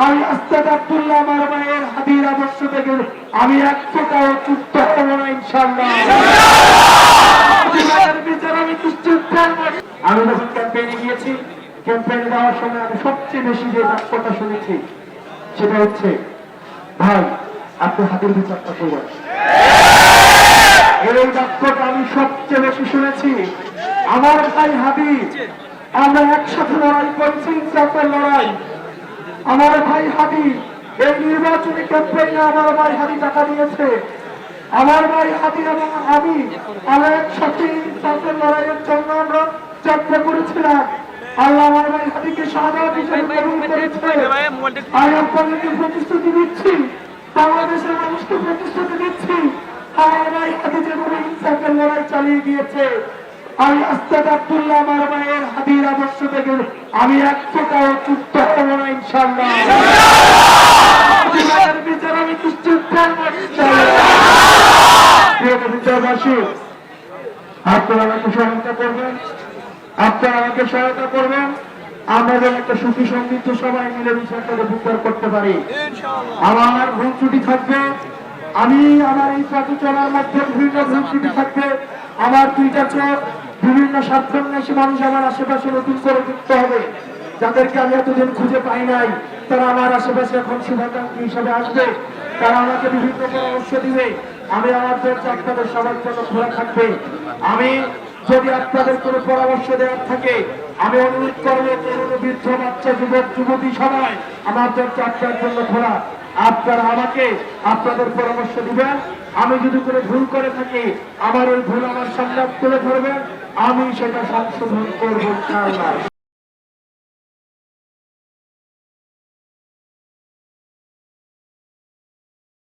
আমি আস্তাদ আব্দুল্লাহ আমার মায়ের হাদির আদর্শ থেকে আমি এক ফোঁটাও চুপ হব না ইনশাআল্লাহ। বিচার আমি নিশ্চিত করব। আমি যখন ক্যাম্পেইনে গিয়েছি, ক্যাম্পেইনে যাওয়ার সময় আমি সবচেয়ে বেশি যে বাক্যটা শুনেছি সেটা হচ্ছে, ভাই আপনি হাতের বিচারটা করবেন। এই বাক্যটা আমি সবচেয়ে বেশি শুনেছি। আমার ভাই হাদি, আমরা একসাথে লড়াই করেছি, ইনসাফের লড়াই। আমার ভাই হাদি এই নির্বাচনী ক্যাম্পেইনে আমার ভাই হাদি টাকা দিয়েছে। আমার ভাই হাদি এবং আমরা একসাথে ইনসাফের লড়াইয়ের জন্য আমরা যাত্রা করেছিলাম। আল্লাহ আমার ভাই হাদিকে শাহাদাত হিসেবে কবুল করেছে। আমি আপনাদেরকে প্রতিশ্রুতি দিচ্ছি, বাংলাদেশের মানুষকে প্রতিশ্রুতি দিচ্ছি, আমার ভাই হাদি যেভাবে ইনসাফের লড়াই চালিয়ে গিয়েছে, আমি আস্তাদ আব্দুল্লাহ আমার মায়ের হাদির আদর্শ থেকে আমি এক ফোঁটাও চুপ হব না ইনশাআল্লাহ। বিচার আমি নিশ্চিত করব ইনশাআল্লাহ। বিচারবাসী, আপনারা আমাকে সহায়তা করবেন, আপনারা আমাকে সহায়তা করবেন। আমরা যেন একটা সুখী সমৃদ্ধ সবাই মিলে বিষয়টাকে বিচার করতে পারি। আমার ভুল ত্রুটি থাকবে, আমি আমার এই পথে চলার মধ্যে বিভিন্ন ভুল ত্রুটি থাকবে। আমার দুইটা চোখ বিভিন্ন স্বার্থান্বেষী মানুষ আমার আশেপাশে নতুন করে যুক্ত হবে, যাদেরকে আমি এতদিন খুঁজে পাই নাই। তারা আমার আশেপাশে এখন শুভাকাঙ্ক্ষী হিসাবে আসবে, তারা আমাকে বিভিন্ন পরামর্শ দিবে। আমি আমার দরজা আপনাদের সবার জন্য খোলা থাকবে। আমি যদি আপনাদের কোনো পরামর্শ দেওয়ার থাকে, আমি অনুরোধ করবো, তরুণ বৃদ্ধ বাচ্চা যুবক যুবতী সবাই আমার দরজা আপনার জন্য খোলা। আপনারা আমাকে আপনাদের পরামর্শ দিবেন। আমি যদি কোনো ভুল করে থাকি, আমার ওই ভুল আমার সামনে তুলে ধরবেন, আমি সেটা সংশোধন করবো ইনশাআল্লাহ।